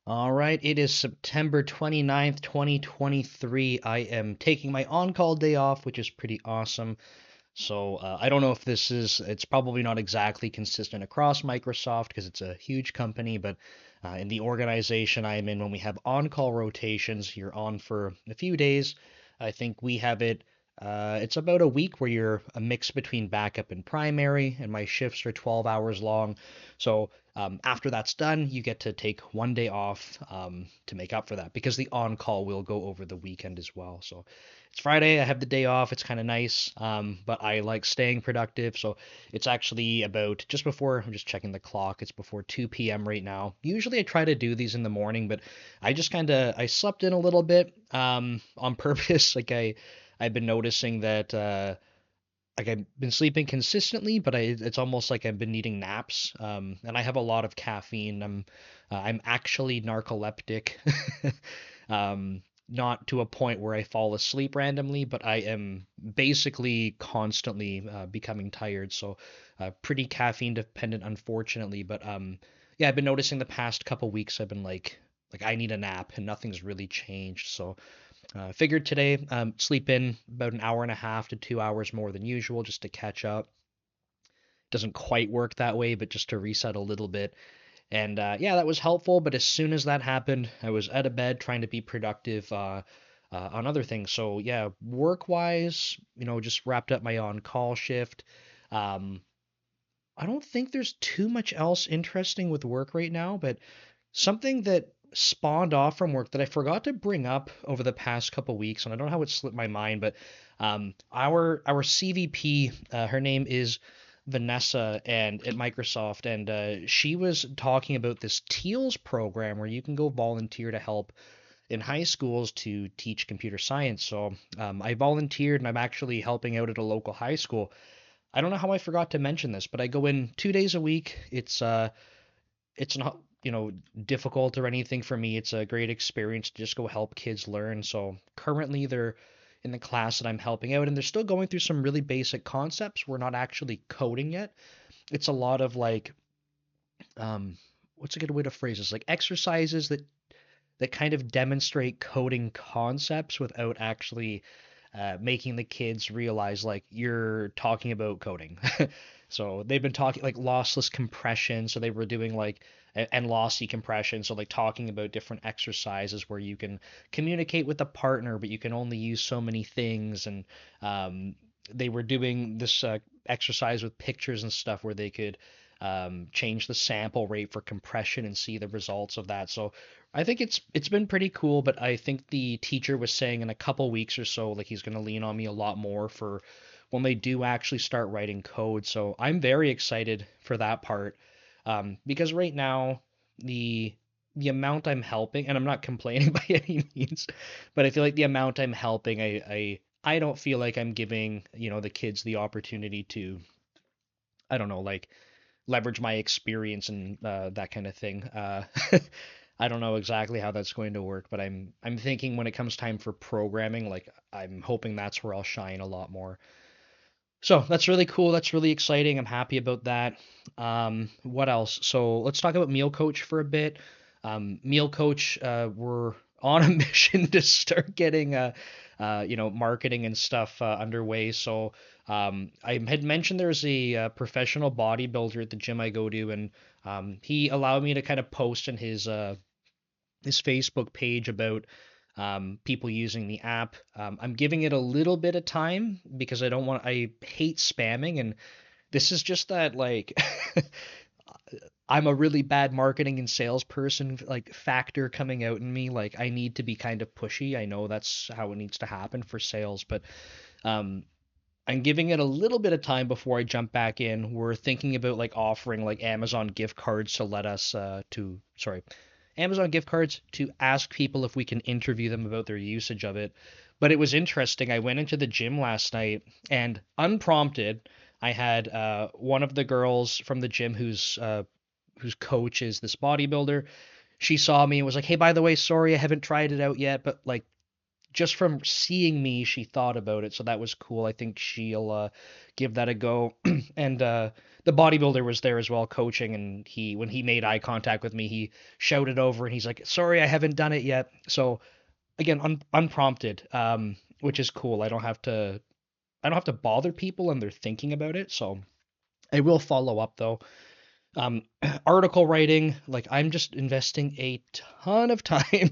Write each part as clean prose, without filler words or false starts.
All right, it is September 29th, 2023. I am taking my on-call day off, which is pretty awesome. So I don't know if it's probably not exactly consistent across Microsoft because it's a huge company, but in the organization I am in, when we have on-call rotations, you're on for a few days. I think we have it's about a week where you're a mix between backup and primary, and my shifts are 12 hours long. So after that's done, you get to take one day off to make up for that because the on-call will go over the weekend as well. So it's Friday. I have the day off. It's kind of nice, but I like staying productive. So it's actually about just before, I'm just checking the clock. It's before 2 p.m. right now. Usually I try to do these in the morning, but I slept in a little bit on purpose. I've been noticing that like I've been sleeping consistently, but it's almost like I've been needing naps. And I have a lot of caffeine. I'm actually narcoleptic. Not to a point where I fall asleep randomly, but I am basically constantly becoming tired. So pretty caffeine dependent, unfortunately. But yeah, I've been noticing the past couple weeks I've been like I need a nap, and nothing's really changed. So figured today sleep in about an hour and a half to 2 hours more than usual just to catch up. Doesn't quite work that way, but just to reset a little bit. And yeah, that was helpful. But as soon as that happened, I was out of bed trying to be productive on other things. So yeah, work wise, just wrapped up my on call shift. Um, I don't think there's too much else interesting with work right now, but something that spawned off from work that I forgot to bring up over the past couple weeks, and I don't know how it slipped my mind, but our CVP, her name is Vanessa, and at Microsoft, and she was talking about this TEALS program where you can go volunteer to help in high schools to teach computer science. So I volunteered, and I'm actually helping out at a local high school. I don't know how I forgot to mention this, but I go in 2 days a week. It's not difficult or anything for me. It's a great experience to just go help kids learn. So currently they're in the class that I'm helping out, and they're still going through some really basic concepts. We're not actually coding yet. It's a lot of like um what's a good way to phrase this, like exercises that kind of demonstrate coding concepts without actually making the kids realize like you're talking about coding. So they've been talking like lossless compression. So they were doing like and lossy compression. So like talking about different exercises where you can communicate with the partner, but you can only use so many things. And um, they were doing this exercise with pictures and stuff where they could change the sample rate for compression and see the results of that. So I think it's been pretty cool, but I think the teacher was saying in a couple weeks or so, like he's going to lean on me a lot more for when they do actually start writing code. So I'm very excited for that part because right now the the amount I'm helping, and I'm not complaining by any means, but I feel like the amount I'm helping, I don't feel like I'm giving the kids the opportunity to I don't know like leverage my experience and that kind of thing. I don't know exactly how that's going to work, but I'm thinking when it comes time for programming, like I'm hoping that's where I'll shine a lot more. So that's really cool. That's really exciting. I'm happy about that. What else? So let's talk about Meal Coach for a bit. Meal Coach, we're on a mission to start getting marketing and stuff underway. So I had mentioned there's a, professional bodybuilder at the gym I go to, and he allowed me to kind of post in his Facebook page about people using the app. I'm giving it a little bit of time because I hate spamming, and this is just that like I'm a really bad marketing and salesperson like factor coming out in me. Like I need to be kind of pushy. I know that's how it needs to happen for sales, but um, I'm giving it a little bit of time before I jump back in. We're thinking about like offering like Amazon gift cards to let us to sorry, Amazon gift cards to ask people if we can interview them about their usage of it. But it was interesting. I went into the gym last night and unprompted, I had one of the girls from the gym whose coach is this bodybuilder. She saw me and was like, "Hey, by the way, sorry I haven't tried it out yet, but like just from seeing me, she thought about it, so that was cool. I think she'll give that a go. And the bodybuilder was there as well, coaching, and when he made eye contact with me, he shouted over, and he's like, "Sorry, I haven't done it yet." So again, unprompted, which is cool. I don't have to bother people, and they're thinking about it. So I will follow up though. Um, Article writing, like I'm just investing a ton of time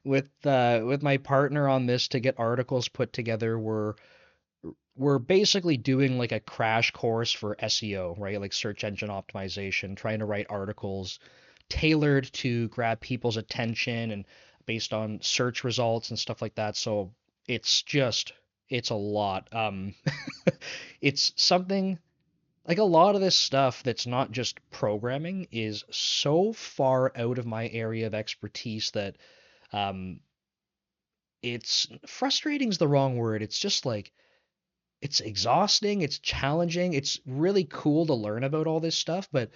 with my partner on this to get articles put together. We're basically doing like a crash course for SEO, right? Like search engine optimization, trying to write articles tailored to grab people's attention and based on search results and stuff like that. So it's just it's a lot. It's something like a lot of this stuff that's not just programming is so far out of my area of expertise that um, it's frustrating is the wrong word. It's just like it's exhausting, it's challenging, it's really cool to learn about all this stuff, but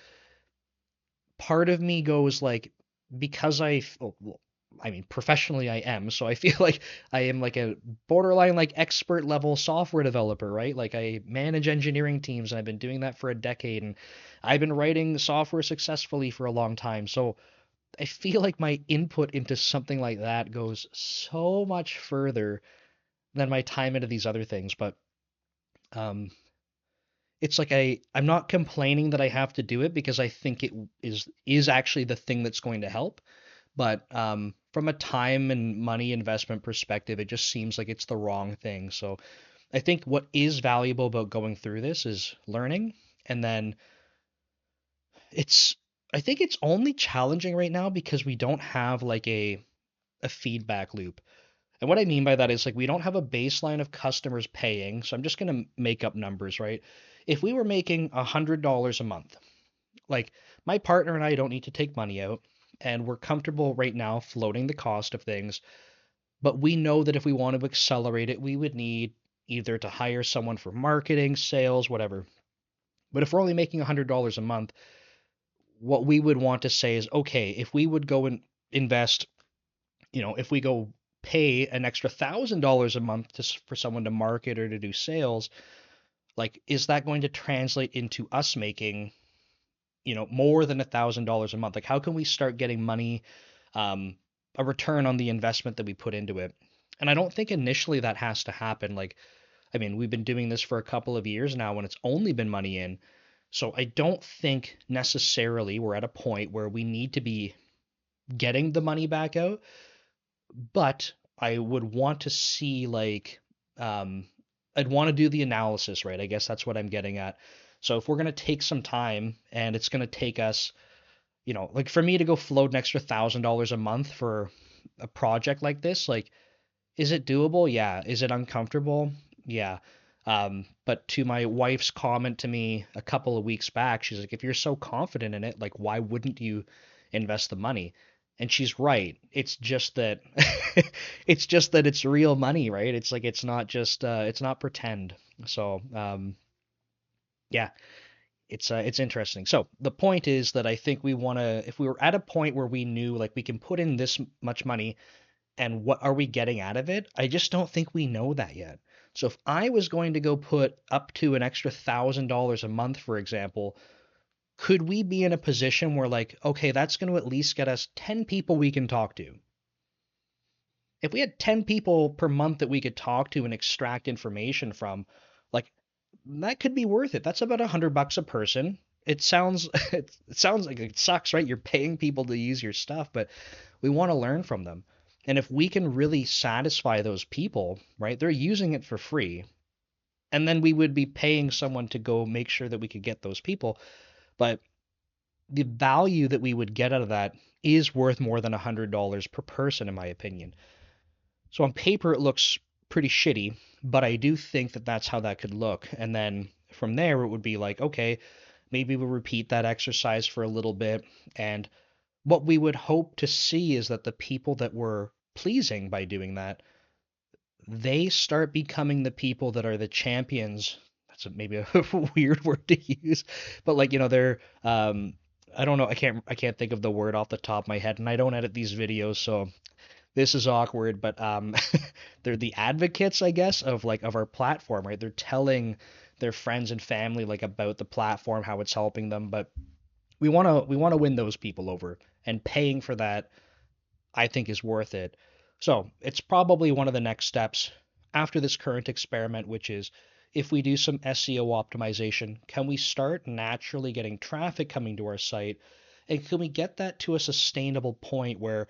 part of me goes like because well, I mean professionally I am, so I feel like I am like a borderline like expert level software developer, right? Like I manage engineering teams and I've been doing that for a decade and I've been writing software successfully for a long time. So I feel like my input into something like that goes so much further than my time into these other things, but um it's like I'm not complaining that I have to do it because I think it is actually the thing that's going to help. But from a time and money investment perspective, it just seems like it's the wrong thing. So I think what is valuable about going through this is learning, and then it's I think it's only challenging right now because we don't have like a feedback loop. And what I mean by that is like we don't have a baseline of customers paying. So I'm just going to make up numbers, right? If we were making $100 a month, like my partner and I don't need to take money out and we're comfortable right now floating the cost of things, but we know that if we want to accelerate it, we would need either to hire someone for marketing, sales, whatever. But if we're only making $100 a month, what we would want to say is, okay, if we would go and invest, if we go pay an extra $1,000 a month for someone to market or to do sales, like, is that going to translate into us making, more than $1,000 a month? Like, how can we start getting money, um, a return on the investment that we put into it? And I don't think initially that has to happen. Like, I mean, we've been doing this for a couple of years now and it's only been money in. So I don't think necessarily we're at a point where we need to be getting the money back out, but I would want to see like um I'd want to do the analysis, right? I guess that's what I'm getting at. So if we're going to take some time and it's going to take us, like for me to go float an extra $1,000 a month for a project like this, like is it doable? Yeah. Is it uncomfortable? Yeah. But to my wife's comment to me a couple of weeks back, she's like, if you're so confident in it, like, why wouldn't you invest the money? And she's right. It's just that it's just that it's real money, right? It's like it's not pretend. So yeah, it's interesting. So the point is that I think we want to, if we were at a point where we knew like we can put in this much money and what are we getting out of it? I just don't think we know that yet. So if I was going to go put up to an extra $1,000 a month, for example, could we be in a position where like, okay, that's going to at least get us 10 people we can talk to? If we had 10 people per month that we could talk to and extract information from, like that could be worth it. That's about $100 a person. It sounds it sounds like it sucks, right? You're paying people to use your stuff, but we want to learn from them. And if we can really satisfy those people, right? They're using it for free. And then we would be paying someone to go make sure that we could get those people. But the value that we would get out of that is worth more than $100 per person, in my opinion. So on paper, it looks pretty shitty, but I do think that that's how that could look. And then from there, it would be like, okay, maybe we'll repeat that exercise for a little bit. And what we would hope to see is that the people that we're pleasing by doing that, they start becoming the people that are the champions. That's maybe a weird word to use, but like, they're, I don't know. I can't think of the word off the top of my head and I don't edit these videos. So this is awkward, but they're the advocates, I guess, of like of our platform, right? They're telling their friends and family like about the platform, how it's helping them, but we want to win those people over, and paying for that I think is worth it. So it's probably one of the next steps after this current experiment, which is if we do some SEO optimization, can we start naturally getting traffic coming to our site? And can we get that to a sustainable point where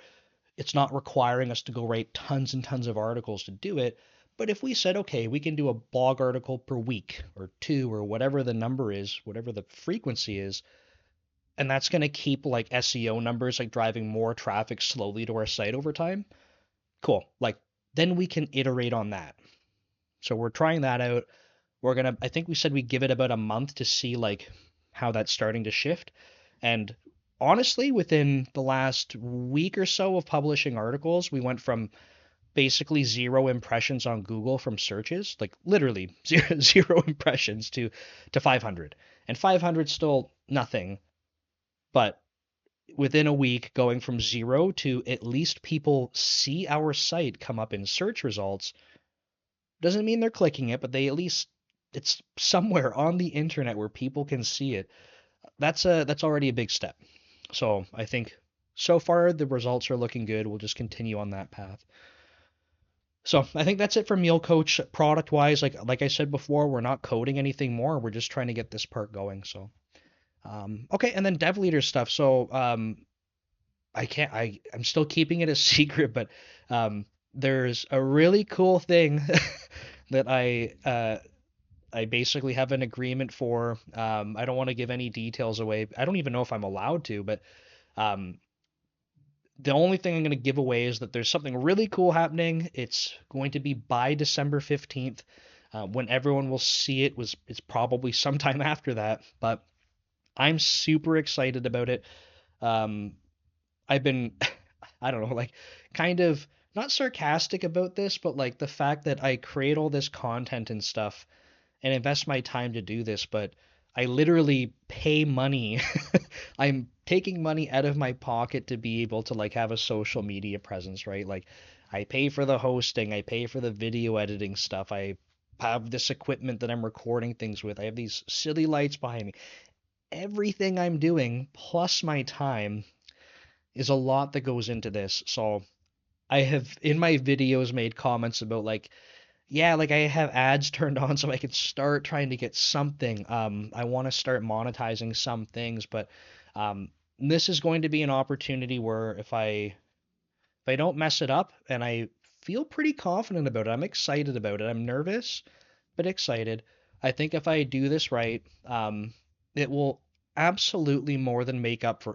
it's not requiring us to go write tons and tons of articles to do it? But if we said, okay, we can do a blog article per week or two or whatever the number is, whatever the frequency is, and that's going to keep like SEO numbers like driving more traffic slowly to our site over time. Cool. Like then we can iterate on that. So we're trying that out. I think we said we give it about a month to see like how that's starting to shift. And honestly, within the last week or so of publishing articles, we went from basically zero impressions on Google from searches, like literally zero impressions to 500. And 500 still nothing, but within a week going from zero to at least people see our site come up in search results doesn't mean they're clicking it, but they at least it's somewhere on the internet where people can see it. That's already a big step. So I think so far the results are looking good. We'll just continue on that path. So I think that's it for Meal Coach product wise. Like I said before, we're not coding anything more. We're just trying to get this part going. So okay, and then dev leader stuff. So I can't I'm still keeping it a secret, but there's a really cool thing that I basically have an agreement for. I don't want to give any details away. I don't even know if I'm allowed to, but um, the only thing I'm going to give away is that there's something really cool happening. It's going to be by December 15th. When everyone will see it was it's probably sometime after that, but I'm super excited about it. Um, I've been I don't know, like kind of not sarcastic about this, but like the fact that I create all this content and stuff and invest my time to do this, but I literally pay money. I'm taking money out of my pocket to be able to like have a social media presence, right? Like I pay for the hosting, I pay for the video editing stuff. I have this equipment that I'm recording things with. I have these silly lights behind me. Everything I'm doing plus my time is a lot that goes into this. So I have in my videos made comments about like yeah, like I have ads turned on so I can start trying to get something. I want to start monetizing some things, but um, this is going to be an opportunity where if I don't mess it up, and I feel pretty confident about it, I'm excited about it. I'm nervous, but excited. I think if I do this right, it will absolutely more than make up for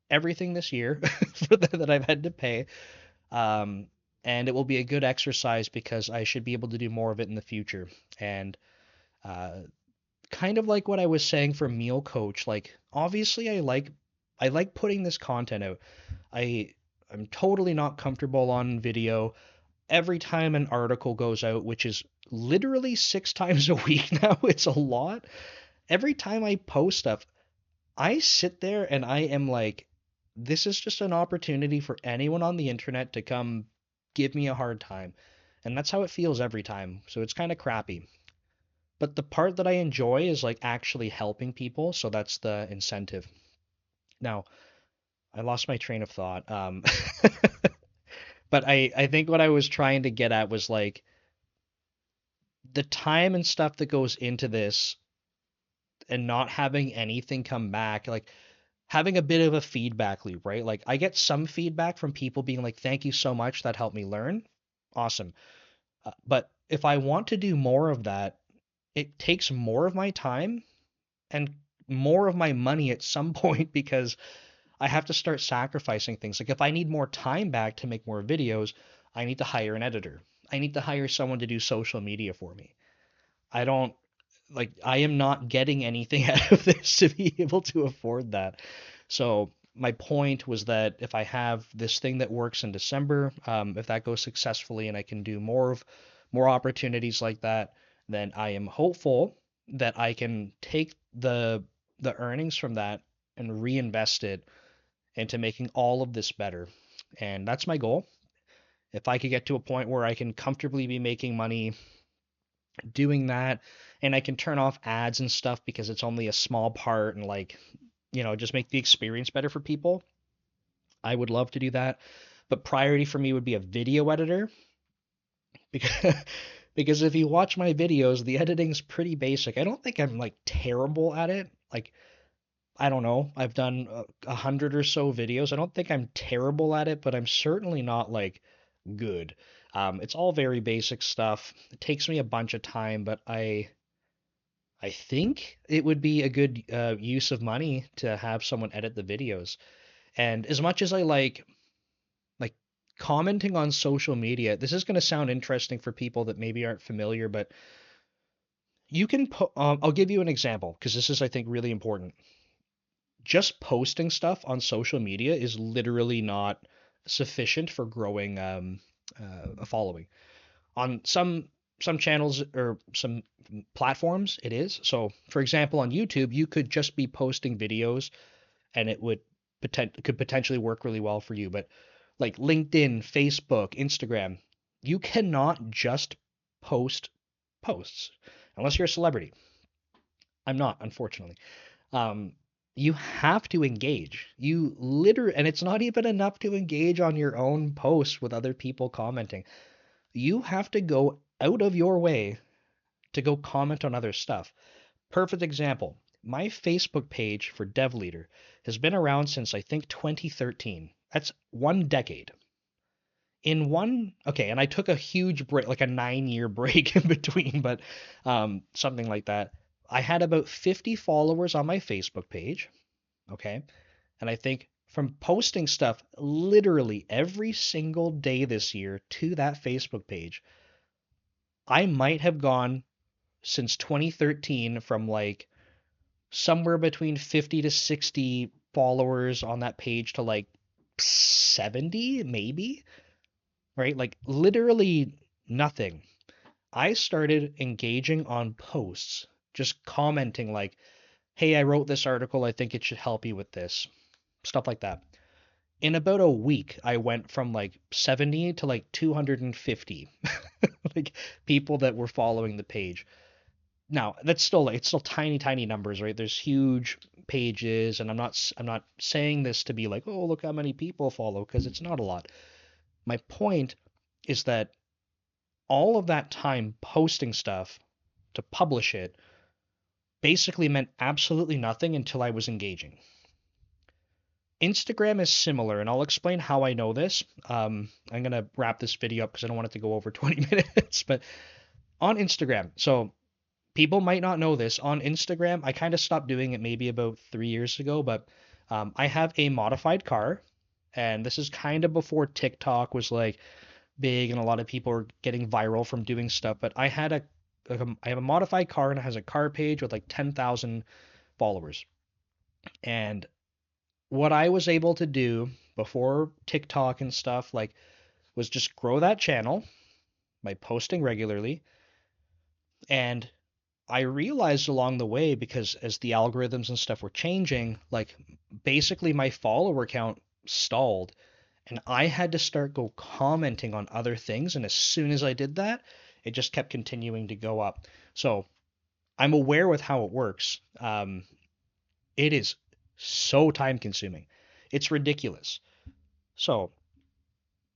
everything this year that I've had to pay. Um, and it will be a good exercise because I should be able to do more of it in the future. And uh, kind of like what I was saying for Meal Coach, like obviously I like putting this content out. I I'm totally not comfortable on video. Every time an article goes out, which is literally 6 times a week now, it's a lot. Every time I post stuff, I sit there and I am like, this is just an opportunity for anyone on the internet to come give me a hard time. And that's how it feels every time. So it's kind of crappy. But the part that I enjoy is like actually helping people. So that's the incentive. Now, I lost my train of thought. But I think what I was trying to get at was like the time and stuff that goes into this and not having anything come back. Like having a bit of a feedback loop, right? Like I get some feedback from people being like, "Thank you so much, that helped me learn." Awesome. But if I want to do more of that, it takes more of my time and more of my money at some point because I have to start sacrificing things. Like if I need more time back to make more videos, I need to hire an editor. I need to hire someone to do social media for me. I don't like I am not getting anything out of this to be able to afford that. So my point was that if I have this thing that works in December, if that goes successfully and I can do more opportunities like that, then I am hopeful that I can take the earnings from that and reinvest it into making all of this better. And that's my goal. If I could get to a point where I can comfortably be making money doing that, and I can turn off ads and stuff because it's only a small part, and like, just make the experience better for people, I would love to do that. But priority for me would be a video editor because because if you watch my videos, the editing's pretty basic. I don't think I'm like terrible at it. Like, I don't know. I've done 100 or so videos. I don't think I'm terrible at it, but I'm certainly not like good. It's all very basic stuff. It takes me a bunch of time, but I think it would be a good use of money to have someone edit the videos. And as much as I like commenting on social media, this is going to sound interesting for people that maybe aren't familiar, but you can I'll give you an example because this is, I think, really important. Just posting stuff on social media is literally not sufficient for growing a following. On some channels or some platforms, it is. So, for example, on YouTube, you could just be posting videos and it would could potentially work really well for you. But like LinkedIn, Facebook, Instagram, you cannot just post posts unless you're a celebrity. I'm not, unfortunately. Um, you have to engage. You literally, and it's not even enough to engage on your own posts with other people commenting. You have to go out of your way to go comment on other stuff. Perfect example. My Facebook page for Dev Leader has been around since I think 2013. That's 1 decade. Okay, and I took a huge break, like a 9 year break in between, but something like that. I had about 50 followers on my Facebook page. Okay. And I think from posting stuff literally every single day this year to that Facebook page, I might have gone since 2013 from like somewhere between 50 to 60 followers on that page to like 70 maybe, right? Like literally nothing. I started engaging on posts, just commenting like, "Hey, I wrote this article, I think it should help you with this." Stuff like that. In about a week, I went from like 70 to like 250 like people that were following the page. Now, that's still it's still tiny tiny numbers, right? There's huge pages, and I'm not saying this to be like, "Oh, look how many people follow," because it's not a lot. My point is that all of that time posting stuff to publish it basically meant absolutely nothing until I was engaging. Instagram is similar, and I'll explain how I know this. I'm going to wrap this video up because I don't want it to go over 20 minutes. But on Instagram, so people might not know this. On Instagram, I kind of stopped doing it maybe about 3 years ago, but I have a modified car. And this is kind of before TikTok was like big and a lot of people were getting viral from doing stuff. But I have a modified car and it has a car page with like 10,000 followers. And what I was able to do before TikTok and stuff like was just grow that channel by posting regularly. And I realized along the way, because as the algorithms and stuff were changing, like basically my follower count stalled and I had to start go commenting on other things. And as soon as I did that, it just kept continuing to go up. So I'm aware with how it works. It is so time consuming. It's ridiculous. So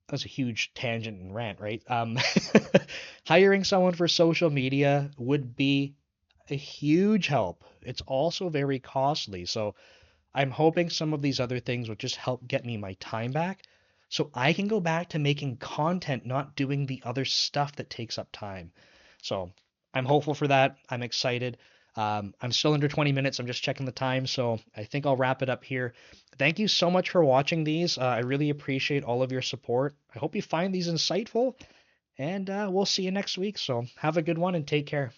that's a huge tangent and rant, right? Hiring someone for social media would be a huge help. It's also very costly. So I'm hoping some of these other things will just help get me my time back so I can go back to making content, not doing the other stuff that takes up time. So I'm hopeful for that. I'm excited. I'm still under 20 minutes. I'm just checking the time. So I think I'll wrap it up here. Thank you so much for watching these. I really appreciate all of your support. I hope you find these insightful, and we'll see you next week. So have a good one and take care.